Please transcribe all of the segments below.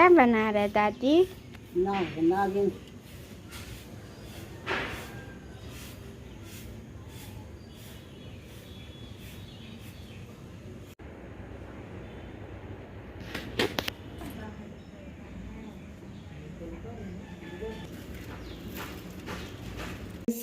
क्या बना रहे दादी? नागिन।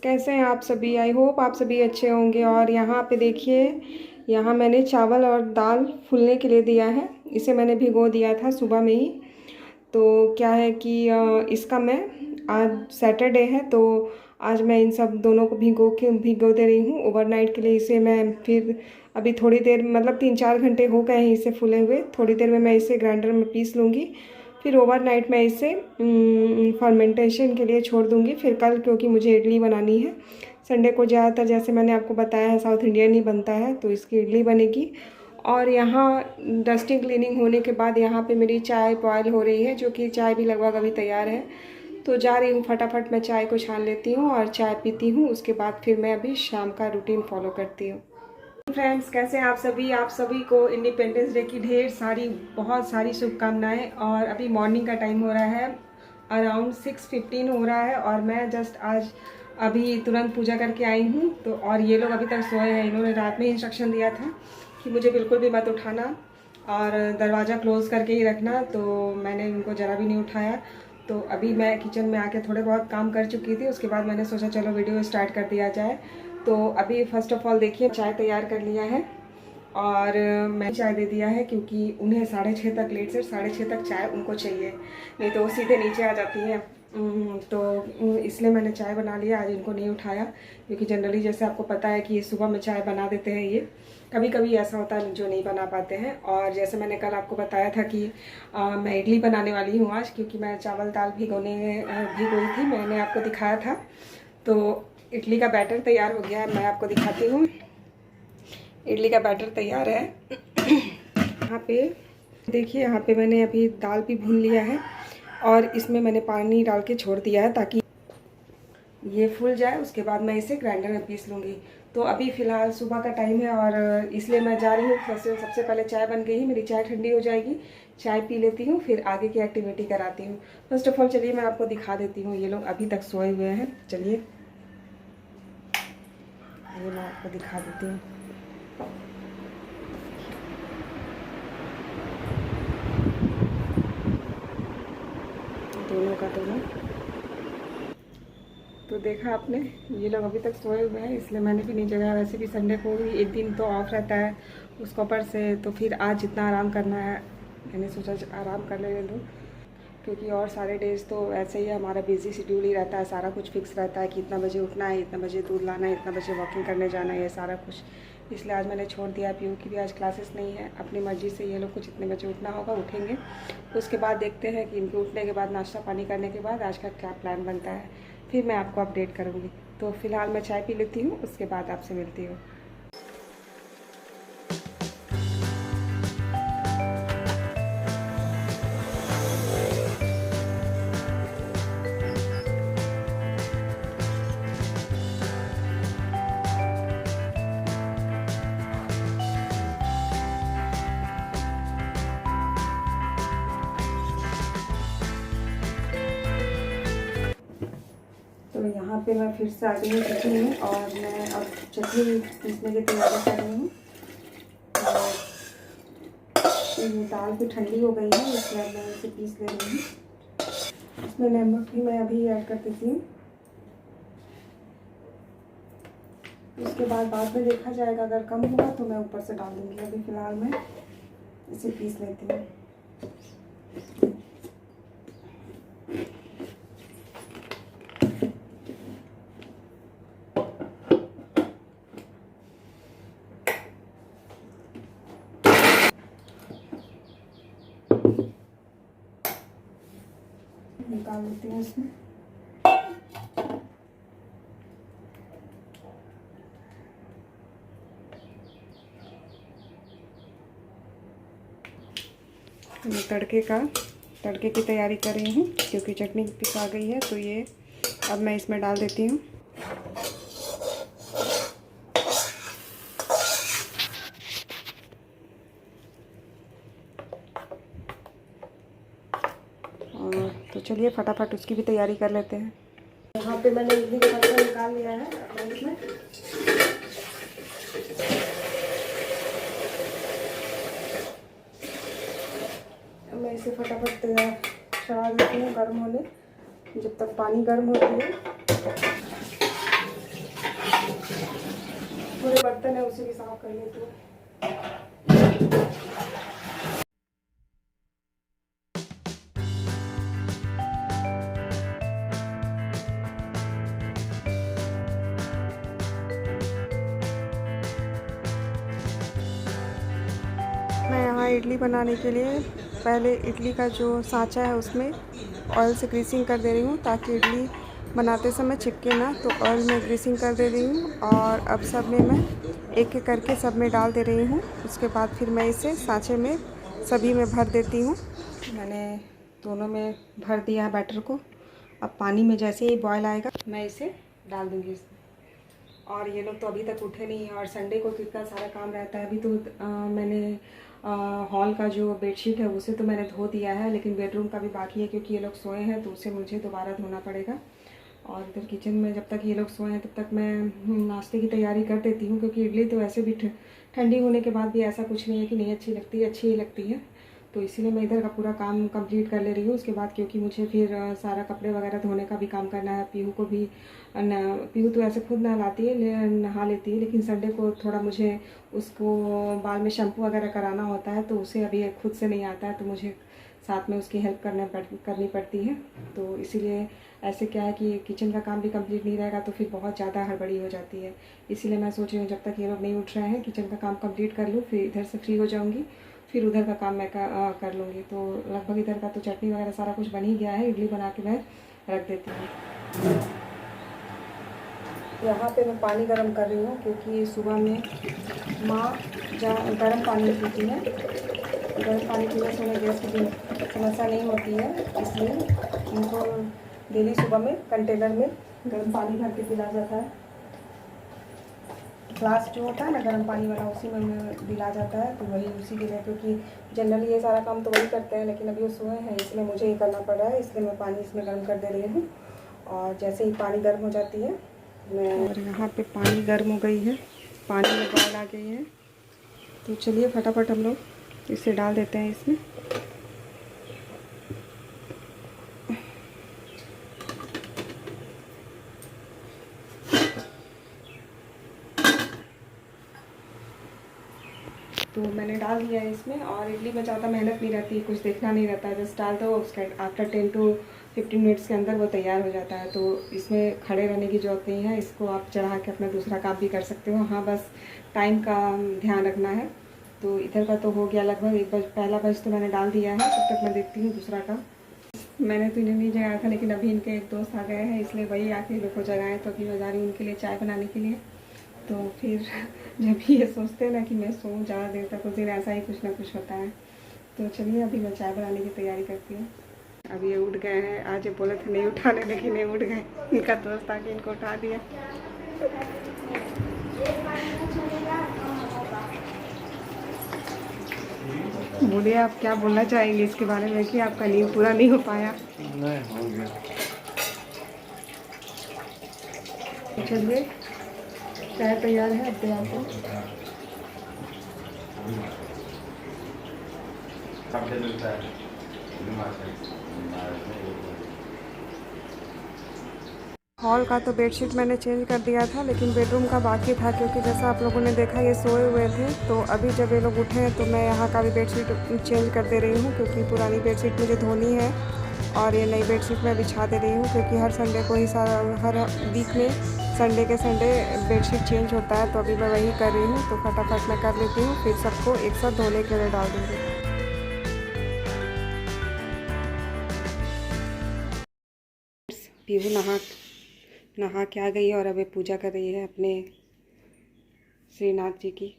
कैसे हैं आप सभी? आई होप आप सभी अच्छे होंगे। और यहाँ पे देखिए, यहाँ मैंने चावल और दाल फूलने के लिए दिया है। इसे मैंने भिगो दिया था सुबह में ही। तो क्या है कि इसका मैं आज सैटरडे है तो आज मैं इन सब दोनों को भिगो दे रही हूँ ओवरनाइट के लिए। इसे मैं फिर अभी थोड़ी देर मतलब 3-4 घंटे हो गए हैं इसे फूले हुए। थोड़ी देर में मैं इसे ग्राइंडर में पीस लूँगी। फिर ओवरनाइट मैं इसे फर्मेंटेशन के लिए छोड़ दूँगी। फिर कल क्योंकि मुझे इडली बनानी है, संडे को ज़्यादातर जैसे मैंने आपको बताया है साउथ इंडियन ही बनता है, तो इसकी इडली बनेगी। और यहाँ डस्टिंग क्लीनिंग होने के बाद यहाँ पे मेरी चाय बॉयल हो रही है, जो कि चाय भी लगभग अभी तैयार है। तो जा रही हूँ, फटाफट मैं चाय को छान लेती हूँ और चाय पीती हूँ। उसके बाद फिर मैं अभी शाम का रूटीन फॉलो करती हूँ। फ्रेंड्स, कैसे हैं आप सभी? आप सभी को इंडिपेंडेंस डे की बहुत सारी शुभकामनाएं। और अभी मॉर्निंग का टाइम हो रहा है, अराउंड 6:15 हो रहा है और मैं जस्ट आज अभी तुरंत पूजा करके आई हूँ। तो और ये लोग अभी तक सोए हैं। इन्होंने रात में इंस्ट्रक्शन दिया था कि मुझे बिल्कुल भी मत उठाना और दरवाज़ा क्लोज़ करके ही रखना, तो मैंने उनको ज़रा भी नहीं उठाया। तो अभी मैं किचन में आके थोड़े बहुत काम कर चुकी थी। उसके बाद मैंने सोचा चलो वीडियो स्टार्ट कर दिया जाए। तो अभी फर्स्ट ऑफ ऑल देखिए, चाय तैयार कर लिया है और मैं चाय दे दिया है क्योंकि उन्हें 6:30 तक, लेट से 6:30 तक चाय उनको चाहिए, नहीं तो वो सीधे नीचे आ जाती है। तो इसलिए मैंने चाय बना लिया। आज इनको नहीं उठाया क्योंकि जनरली जैसे आपको पता है कि ये सुबह में चाय बना देते हैं। ये कभी कभी ऐसा होता है जो नहीं बना पाते हैं। और जैसे मैंने कल आपको बताया था कि मैं इडली बनाने वाली हूँ आज, क्योंकि मैं चावल दाल भिगोई थी, मैंने आपको दिखाया था। तो इडली का बैटर तैयार हो गया है, मैं आपको दिखाती हूँ। इडली का बैटर तैयार है। यहाँ पे देखिए, यहाँ पे मैंने अभी दाल भी भून लिया है और इसमें मैंने पानी डाल के छोड़ दिया है ताकि ये फूल जाए। उसके बाद मैं इसे ग्राइंडर में पीस लूँगी। तो अभी फ़िलहाल सुबह का टाइम है और इसलिए मैं जा रही हूँ। सबसे पहले चाय बन गई है, मेरी चाय ठंडी हो जाएगी, चाय पी लेती हूँ, फिर आगे की एक्टिविटी कराती हूँ। फर्स्ट ऑफ ऑल चलिए मैं आपको दिखा देती हूँ। ये लोग अभी तक सोए हुए हैं, चलिए ये मैं आपको दिखा देती हूँ। दोनों का दोनों। तो देखा आपने, ये लोग अभी तक सोए हुए हैं, इसलिए मैंने भी नहीं जगाया। वैसे भी संडे को ही एक दिन तो ऑफ रहता है उसको ऊपर से, तो फिर आज जितना आराम करना है मैंने सोचा आराम कर लेने दूँ। क्योंकि और सारे डेज तो ऐसे ही हमारा बिजी शेड्यूल ही रहता है, सारा कुछ फिक्स रहता है कि इतना बजे उठना है, इतना बजे दूध लाना है, इतना बजे वॉकिंग करने जाना है, ये सारा कुछ। इसलिए आज मैंने छोड़ दिया। पीयू की भी आज क्लासेस नहीं है, अपनी मर्ज़ी से ये लोग को जितने बजे उठना होगा उठेंगे। उसके बाद देखते हैं कि इनके उठने के बाद नाश्ता पानी करने के बाद आज का क्या प्लान बनता है, फिर मैं आपको अपडेट करूँगी। तो फिलहाल मैं चाय पी लेती हूँ, उसके बाद आपसे मिलती हूँ। तो यहाँ पे मैं फिर से आ गई हूँ किचन में और मैं अब चटनी पीसने की तैयारी कर रही हूँ। और दाल भी ठंडी हो गई है, इसलिए मैं इसे पीस ले रही हूँ। इसमें नमक भी मैं अभी ऐड कर देती हूँ। उसके बाद में देखा जाएगा, अगर कम हुआ तो मैं ऊपर से डाल दूँगी। अभी फ़िलहाल मैं इसे पीस लेती हूँ। निकाल लेती हूँ इसमें। मैं तड़के की तैयारी कर रही हूँ क्योंकि चटनी पिसा गई है। तो ये अब मैं इसमें डाल देती हूँ। चलिए फटाफट उसकी भी तैयारी कर लेते हैं। यहाँ पे मैंने इडली का बर्तन निकाल लिया है। अब इसमें मैं इसे फटाफट चढ़ा देती हूँ गर्म होने, जब तक पानी गर्म होती है। पूरे बर्तन है उसे भी साफ कर लेती हूँ। मैं यहाँ इडली बनाने के लिए पहले इडली का जो सांचा है उसमें ऑयल से ग्रीसिंग कर दे रही हूँ, ताकि इडली बनाते समय चिपके ना। तो ऑयल में ग्रीसिंग कर दे रही हूँ और अब सब में मैं एक एक करके सब में डाल दे रही हूँ। उसके बाद फिर मैं इसे सांचे में सभी में भर देती हूँ। मैंने दोनों में भर दिया है बैटर को। अब पानी में जैसे ही बॉयल आएगा मैं इसे डाल दूँगी इसमें। और ये लोग तो अभी तक उठे नहीं हैं और संडे को कितना सारा काम रहता है। अभी तो मैंने हॉल का जो बेडशीट है उसे तो मैंने धो दिया है, लेकिन बेडरूम का भी बाकी है क्योंकि ये लोग सोए हैं, तो उसे मुझे दोबारा धोना पड़ेगा। और इधर किचन में जब तक ये लोग सोए हैं तब तक मैं नाश्ते की तैयारी कर देती हूँ, क्योंकि इडली तो वैसे भी ठंडी होने के बाद भी ऐसा कुछ नहीं है कि नहीं अच्छी लगती है, अच्छी ही लगती है। तो इसीलिए मैं इधर का पूरा काम कंप्लीट कर ले रही हूँ। उसके बाद क्योंकि मुझे फिर सारा कपड़े वगैरह धोने का भी काम करना है। पीहू को भी पीहू तो ऐसे खुद नहलाती है, नहा लेती है, लेकिन संडे को थोड़ा मुझे उसको बाल में शैम्पू वगैरह कराना होता है, तो उसे अभी खुद से नहीं आता है, तो मुझे साथ में उसकी हेल्प करनी पड़ती है। तो इसीलिए ऐसे क्या है कि किचन का काम भी कंप्लीट नहीं रहेगा तो फिर बहुत ज़्यादा हड़बड़ी हो जाती है। इसीलिए मैं सोच रही हूँ जब तक ये लोग नहीं उठ रहे हैं किचन का काम कंप्लीट कर लूँ, फिर इधर से फ्री हो जाऊँगी, फिर उधर का काम मैं कर लूँगी। तो लगभग इधर का तो चटनी वगैरह सारा कुछ बन ही गया है। इडली बना के मैं रख देती हूँ। यहाँ पे मैं पानी गर्म कर रही हूँ क्योंकि सुबह में माँ गर्म पानी पीती है। गर्म पानी पीने से उन्हें गैस की समस्या नहीं होती है, इसलिए उनको डेली सुबह में कंटेनर में गर्म पानी भर के पिला जाता है। ग्लास जो होता है ना गर्म पानी वाला, उसी में उन्हें दिला जाता है। तो वही उसी के लिए, क्योंकि जनरली ये सारा काम तो वही करते हैं, लेकिन अभी वो सोए हैं इसलिए मुझे ही करना पड़ रहा है। इसलिए मैं पानी इसमें गर्म कर दे रही हूँ और जैसे ही पानी गर्म हो जाती है मैं, और यहाँ पे पानी गर्म हो गई है, पानी में बॉयल आ गई है। तो चलिए फटाफट हम लोग इसे डाल देते हैं इसमें। तो मैंने डाल दिया है इसमें। और इडली में ज़्यादा मेहनत नहीं रहती, कुछ देखना नहीं रहता है, जस्ट डाल दो, उसके आफ्टर 10 to 15 मिनट्स के अंदर वो तैयार हो जाता है। तो इसमें खड़े रहने की ज़रूरत नहीं है, इसको आप चढ़ा के अपना दूसरा काम भी कर सकते हो। हाँ, बस टाइम का ध्यान रखना है। तो इधर का तो हो गया लगभग, एक पहला बज तो मैंने डाल दिया है। तब तक मैं देखती हूँ दूसरा काम। मैंने तो इन्हें नहीं जगाया था, लेकिन अभी इनके एक दोस्त आ गए हैं, इसलिए वही आके लोग को जगाएँ। तो अभी मैं जा रही हूँ उनके लिए चाय बनाने के लिए। तो फिर जब ये सोचते हैं ना कि मैं सोऊं ज़्यादा देर तक, उस दिन ऐसा ही कुछ ना कुछ होता है। तो चलिए अभी मैं चाय बनाने की तैयारी करती हूँ। अब ये उठ गए हैं। आज ये बोले थे नहीं उठाने, लेकिन ये उठ गए। इनका दोस्त आके इनको उठा दिया। बोलिए आप क्या बोलना चाहेंगे इसके बारे में कि आपका नींद पूरा नहीं हो पाया? नहीं, हो गया। चलिए चाय तैयार है, अब तैयार है। हॉल का तो बेडशीट मैंने चेंज कर दिया था, लेकिन बेडरूम का बाकी था, क्योंकि जैसा आप लोगों ने देखा ये सोए हुए थे। तो अभी जब ये लोग उठे हैं तो मैं यहाँ का भी बेडशीट चेंज कर दे रही हूँ, क्योंकि पुरानी बेडशीट मुझे धोनी है और ये नई बेडशीट मैं बिछा दे रही हूँ। क्योंकि हर संडे को ही हर वीक में संडे के संडे बेडशीट चेंज होता है, तो अभी मैं वही कर रही हूँ। तो फटाफट मैं कर लेती हूँ, फिर सबको एक साथ धोने के लिए डाल दूँगी। पीहू नहा के आ गई है और अभी पूजा कर रही है अपने श्रीनाथ जी की।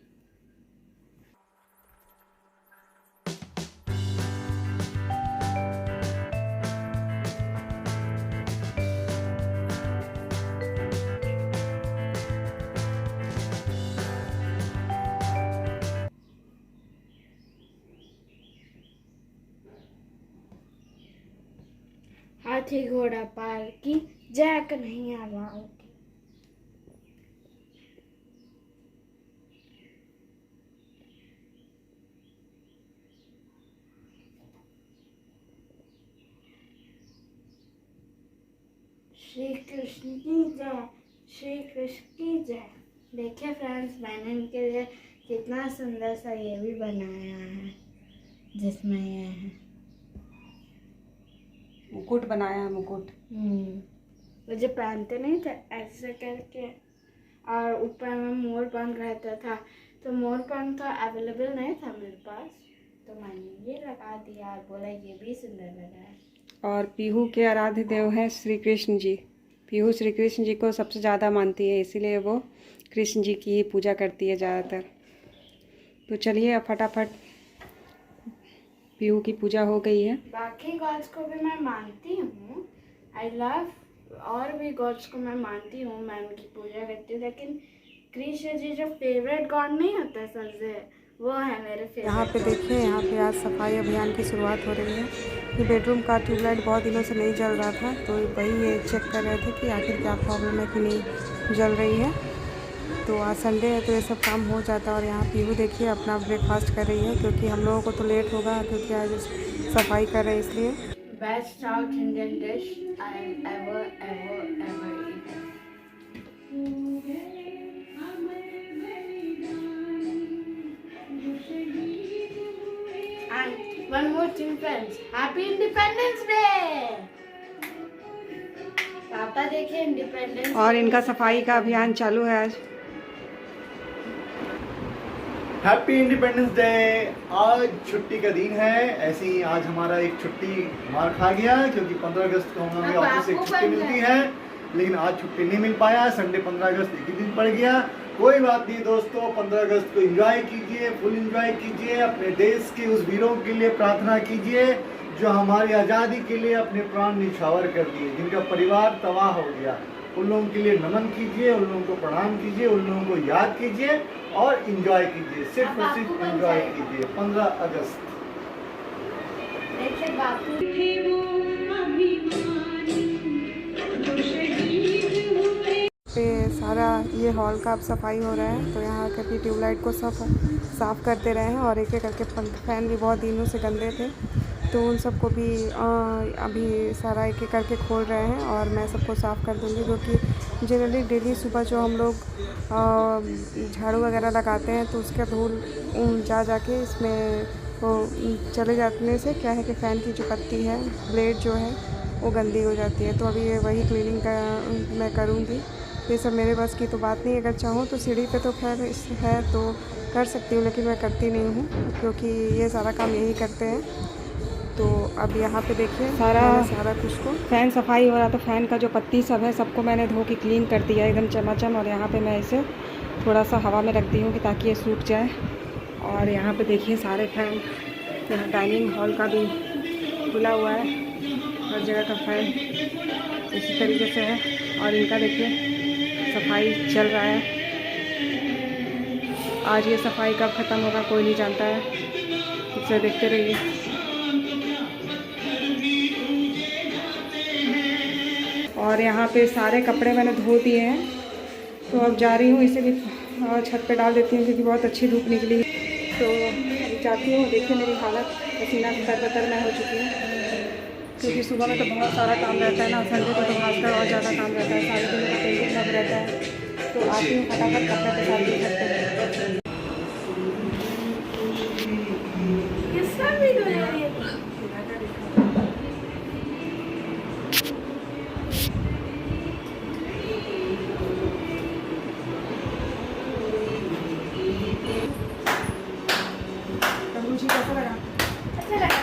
हाथी घोड़ा पार की जय कन्हैया लाल की। श्री कृष्ण की जय, श्री कृष्ण की जय। देखिए फ्रेंड्स, मैंने इनके लिए कितना सुंदर सा ये भी बनाया है, जिसमें ये है मुकुट बनाया है, मुकुट। मुझे पहनते नहीं थे ऐसे करके, और ऊपर में मोर पंख रहता था, तो मोर पंख तो अवेलेबल नहीं था मेरे पास, तो मैंने ये लगा दिया और बोला ये भी सुंदर लगा है। और पीहू के आराध्य देव हैं श्री कृष्ण जी। पीहू श्री कृष्ण जी को सबसे ज़्यादा मानती है, इसीलिए वो कृष्ण जी की ही पूजा करती है ज़्यादातर। तो चलिए अब फटाफट, पीहू की पूजा हो गई है। बाकी गॉड्स को भी मैं मानती हूँ, आई लव, और भी गॉड्स को मैं मानती हूँ, मैं उनकी पूजा करती हूँ, लेकिन कृष्ण जी जो फेवरेट गॉड नहीं होता सबसे, वो है मेरे फेवरेट। यहाँ पे देखिए, यहाँ पे आज सफाई अभियान की शुरुआत हो रही है। ये बेडरूम का ट्यूबलाइट बहुत दिनों से नहीं जल रहा था, तो वही ये चेक कर रहे थे कि आखिर क्या प्रॉब्लम है कि नहीं जल रही है। तो आज संडे है तो ये सब काम हो जाता है। और यहाँ पीहू देखिए अपना ब्रेकफास्ट कर रही है, क्योंकि हम लोगों को तो लेट होगा, क्योंकि आज सफाई कर रहे हैं इसलिए। Best south Indian dish I ever eaten. And one more thing friends, Happy Independence Day! पापा देखिए इंडिपेंडेंस। और इनका सफाई का अभियान चालू है आज। Happy independence day. आज छुट्टी का दिन है, ऐसे ही आज हमारा एक छुट्टी मार खा गया, क्योंकि 15 अगस्त को हमें ऑफिस से छुट्टी मिलती है, लेकिन आज छुट्टी नहीं मिल पाया। संडे 15 अगस्त एक ही दिन पड़ गया। कोई बात नहीं दोस्तों, 15 अगस्त को एंजॉय कीजिए, फुल एंजॉय कीजिए। अपने देश के उस वीरों के लिए प्रार्थना कीजिए जो हमारी आज़ादी के लिए अपने प्राण निछावर कर दिए, जिनका परिवार तबाह हो गया। उन लोगों के लिए नमन कीजिए, उन लोगों को प्रणाम कीजिए, उन लोगों को याद कीजिए और एंजॉय कीजिए, सिर्फ और सिर्फ एंजॉय कीजिए 15 अगस्त। पे सारा ये हॉल का अब सफाई हो रहा है, तो यहाँ कभी ट्यूबलाइट को सब साफ़ करते रहे हैं, और एक एक करके फैन भी बहुत दिनों से गंदे थे, तो उन सबको भी अभी सारा एक एक करके खोल रहे हैं, और मैं सबको साफ़ कर दूँगी, क्योंकि जनरली डेली सुबह जो हम लोग झाड़ू वगैरह लगाते हैं, तो उसका धूल जा के इसमें वो चले जाने से क्या है कि फ़ैन की जो पत्ती है, ब्लेड जो है, वो गंदी हो जाती है। तो अभी ये वही क्लीनिंग का मैं करूँगी। ये सब मेरे बस की तो बात नहीं, अगर चाहूँ तो सीढ़ी पे तो खैर है तो कर सकती हूँ, लेकिन मैं करती नहीं हूँ, क्योंकि ये सारा काम यही करते हैं। तो अब यहाँ पे देखिए सारा कुछ को फ़ैन सफाई हो रहा, तो फ़ैन का जो पत्ती सब है सबको मैंने धो के क्लीन कर दिया एकदम चमाचम, और यहाँ पे मैं इसे थोड़ा सा हवा में रख दी हूँ कि ताकि ये सूख जाए। और यहाँ पे देखिए सारे फ़ैन, यहाँ डाइनिंग हॉल का भी खुला हुआ है, हर जगह का फ़ैन इसी तरीके से है, और इनका देखिए सफाई चल रहा है। आज ये सफाई कब ख़त्म होगा कोई नहीं जानता है, इसे देखते रहिए। और यहाँ पे सारे कपड़े मैंने धो दिए हैं, तो अब जा रही हूँ इसे भी छत पे डाल देती हूँ, क्योंकि बहुत अच्छी धूप निकली। तो जाती हूँ, देखिए मेरी हालत पसीना से तरबतर मैं हो चुकी हूँ, क्योंकि सुबह में तो बहुत सारा काम रहता है ना, संडे को तो खासकर और ज़्यादा काम रहता है, सारे दिन का पेंटिंग सब रहता है। तो आती हूँ फटाफट कपड़े पे डाल दी सकते हैं। कैसा लगा? अच्छा लगा।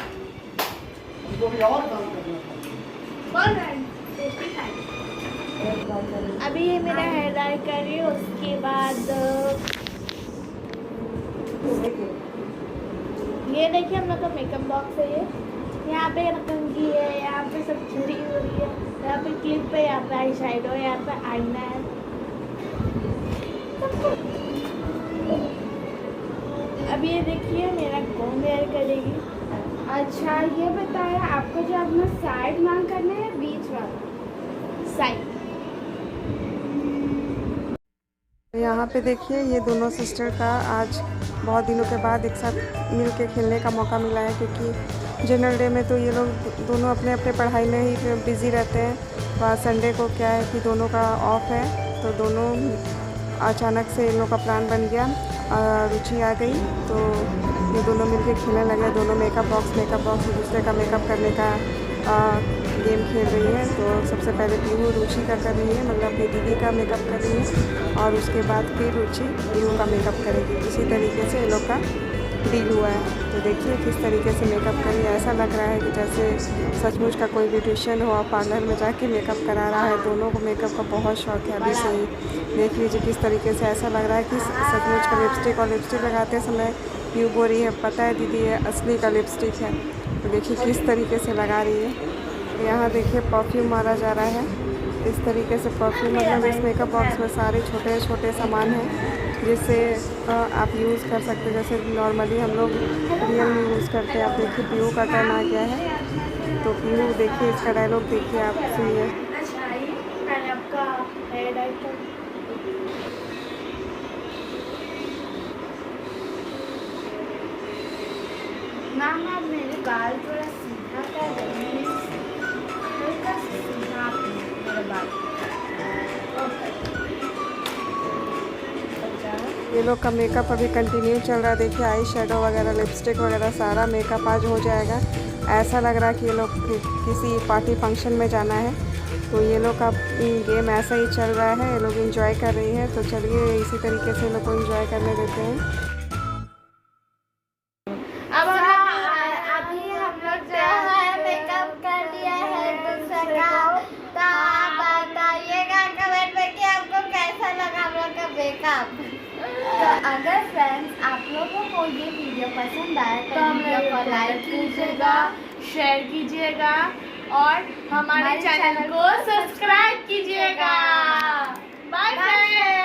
और काम करना अभी ये मेरा हेयर ड्राई कर रही हूँ, उसके बाद ये देखिए हम लोग का मेकअप बॉक्स है। ये यहाँ पे कंघी है, यहाँ पे सब छुरी हो रही है, यहाँ पे क्लिप है, यहाँ पे आई शेडो, यहाँ पे आईना है। अब ये देखिए मेरा कौन हेयर करेगी। अच्छा ये बताया आपको जो अपना साइड मांग करना है साइड। यहाँ पे देखिए ये दोनों सिस्टर का आज बहुत दिनों के बाद एक साथ मिल के खेलने का मौका मिला है, क्योंकि जनरल डे में तो ये लोग दोनों अपने अपने पढ़ाई में ही बिज़ी रहते हैं। और संडे को क्या है कि दोनों का ऑफ है, तो दोनों अचानक से इन लोग का प्लान बन गया, रुचि आ गई तो ये दोनों मिल के खेलने लगे। दोनों मेकअप बॉक्स एक दूसरे का मेकअप करने का गेम खेल रही है। तो सबसे पहले पीहू रुचि का कर रही है, मतलब अपनी दीदी का मेकअप कर रही है, और उसके बाद फिर रुचि पीहू का मेकअप करेगी। इसी तरीके से इन लोग का डील हुआ है। तो देखिए किस तरीके से मेकअप करी, ऐसा लग रहा है कि जैसे सचमुच का कोई ब्यूटिशियन हो और पार्लर में जाके मेकअप करा रहा है। दोनों को मेकअप का बहुत शौक है अभी से ही। देख लीजिए किस तरीके से, ऐसा लग रहा है कि सचमुच का लिपस्टिक लगाते समय पीहू बोल रही है पता है दीदी ये असली का लिपस्टिक है। तो देखिए किस तरीके से लगा रही है। यहाँ देखिए परफ्यूम मारा जा रहा है। इस तरीके से परफ्यूम, मतलब इस मेकअप बॉक्स में सारे छोटे छोटे सामान हैं जिससे आप यूज़ कर सकते हैं, जैसे नॉर्मली हम लोग रियल में यूज़ करते हैं। आप देखिए पीहू का टर्न आ गया है, तो पीहू देखिए इसका डायलॉग देखिए आप सुनिए। मैंने आपका हेयर डाई कर मैम, आप मेरे बाल थोड़ा सीधा कर देंगे, हल्का सीधा मेरे बाल। ये लोग का मेकअप अभी कंटिन्यू चल रहा है। देखिए आई शेडो वगैरह, लिपस्टिक वगैरह सारा मेकअप आज हो जाएगा। ऐसा लग रहा है कि ये लोग किसी पार्टी फंक्शन में जाना है। तो ये लोग का गेम ऐसा ही चल रहा है, ये लोग एंजॉय कर रही है। तो चलिए इसी तरीके से ये लोग को एंजॉय करने देते हैं। अब अभी हम लोग जो है मेकअप कर लिया है दूसरे का। तो आप बताइएगा कमेंट में कि आपको कैसा लगा हम लोग का मेकअप। तो अगर फ्रेंड्स आप लोगों को ये वीडियो पसंद आए तो वीडियो को लाइक कीजिएगा, शेयर कीजिएगा और हमारे चैनल को सब्सक्राइब कीजिएगा। Bye friends.